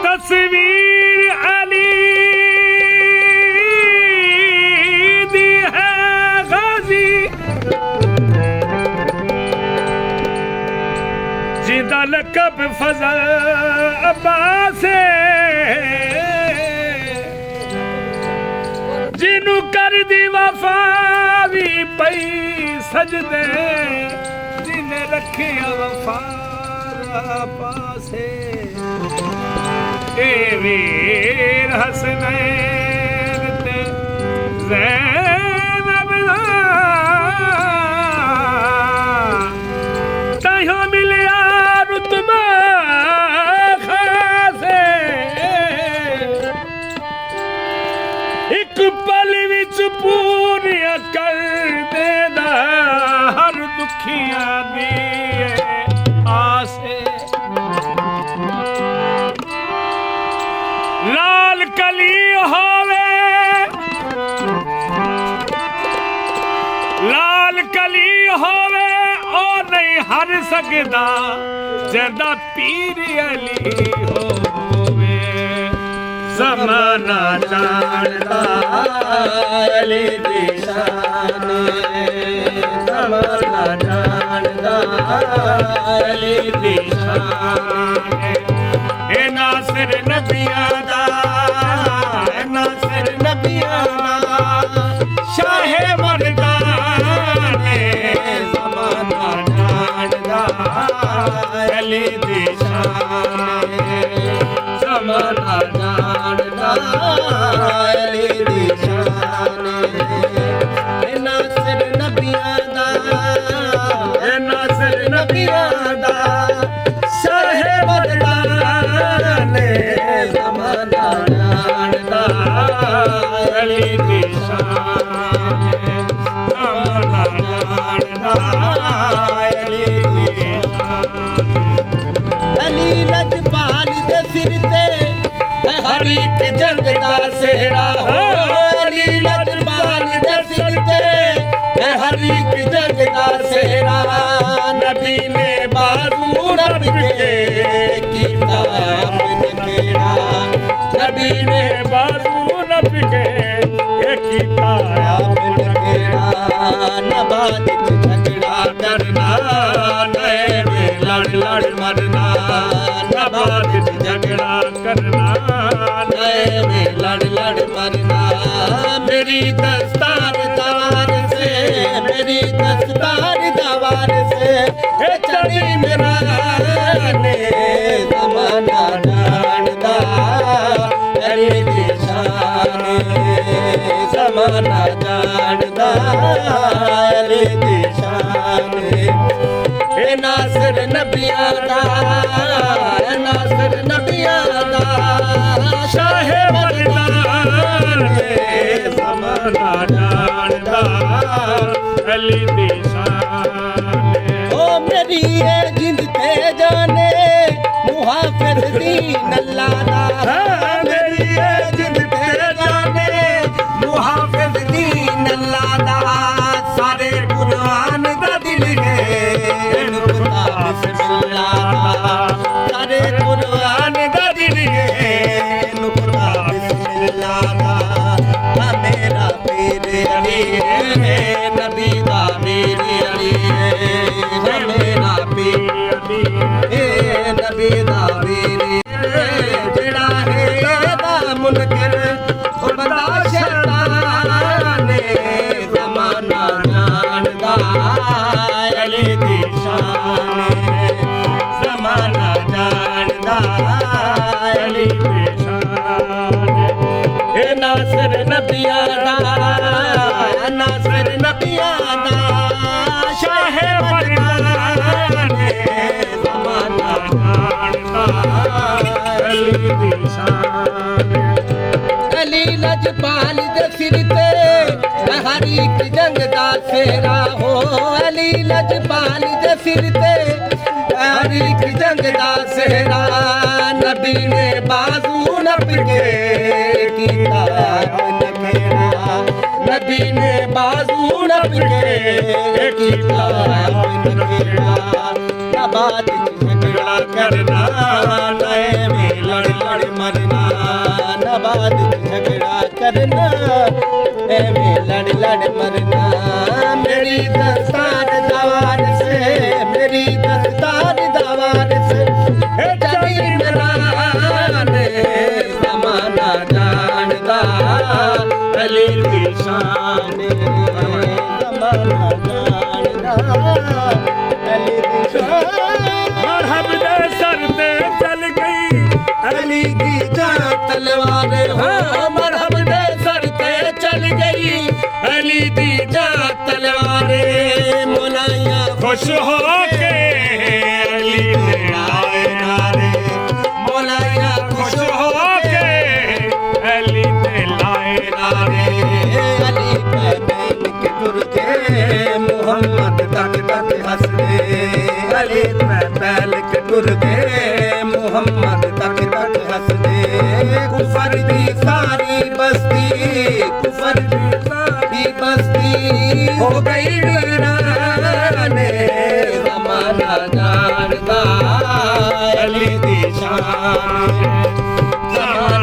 तस्वीर अली दी है गाजी जिंदा लकब फजल अब्बास जिनू कर दी वफा भी पई सजदे जिन्हें रखिया वफा पासे ए वीर हसनैन ते ज़ैनब ताहियो मिलिया रुतबा खासे एक पल विच पूरिया कर देदा हर दुखिया दी आसे लाल कली होवे ओ नहीं हर सकदा जदा पीर अली होवे ज़माना जानदा अली दी शान ज़माना जानदा अली दी शान ए नासिर नबिया दा नासिर नबिया दा शाहे मर्दाने ज़माना जानदा अली दी शान ज़माना जानदा अली दी शान ए नासिर नबिया दा नासिर नबिया दा शाहे मर्दाने ज़माना जानदा अली दी शान ज़माना जानदा अली दी शान अली लजपाल दे सिर ते हर एक जंग दा सेहरा हो अली लजपाल दे सिर ते हर एक जंग दा सेहरा नबी ने बाजू रब के किताब केड़ा नबी ने बाजू रब के किताब केड़ा नबाद झगड़ा करना नए में लड़ लड़ मरना नबाद झगड़ा करना नए में लड़ लड़ मरना मेरी दस्तार दवार से मेरी दस्तार दवार से चढ़ी मेरा ने ज़माना जानदा अली दी शान ज़माना जानदा अली दी शान ए नासिर नबिया दा नासिर नबिया दा शाहे मर्दाने ज़माना जानदा अली दी शान ओ मेरी ये जिंद ते जाने मुहाफिज दीन अल्लाह दा मेरी ये जिंद ते जाने मुहाफिज दीन अल्लाह दा सारे कुरान दा दिल है नुक्ता बिस्मिल्लाह दा सारे कुरान दा दिल है नुक्ता बिस्मिल्लाह दा मेरा पीर अली है नबी दा पीर अली है मेरा पीर अली है नबी दा पीर जेड़ा है दा मुनकर ओ बंदा शैतान ज़माना जानदा अली दी शान ज़माना जानदा अली दी शान ए नासिर नबिया दा सिर नबियां दा शाह मर्दाने ज़माना जानदा अली दी शान अली लजपाल दे सिर ते हर एक जंग दा सेरा हो अली लजपाल दे सिर ते हर एक जंग दा सेरा नबी ने बाजू नप के कीता नखेड़ा नबी ने बाजू नप के कीता नखेड़ा नबाद झगड़ा करना नए में लड़ लड़ मरना नबाद झगड़ा करना में लड़ लड़ मरना मेरी दस्तार दवार से मेरी दस्तार दवार से चली मराने ज़माना जानदा अली दी शान ज़माना जानदा अली दी शान मरहब दे सर ते चल गई अली दी जान तलवार हो मरहब दे सर ते चल गई अली दी जान तलवारे मुलाया खुश हो के अली ने आए नारे मुलाया खुश हो के अली ने लाए नारे अली पे बैन के टुर के मोहम्मद तक तक हंस दे अली पे बैल के टुर के मोहम्मद तक तक हंस दे कुफर दी सारी बस्ती कुफर दी सारी बस्ती हो गई वीराने ज़माना जानदा अली दी शान ज़माना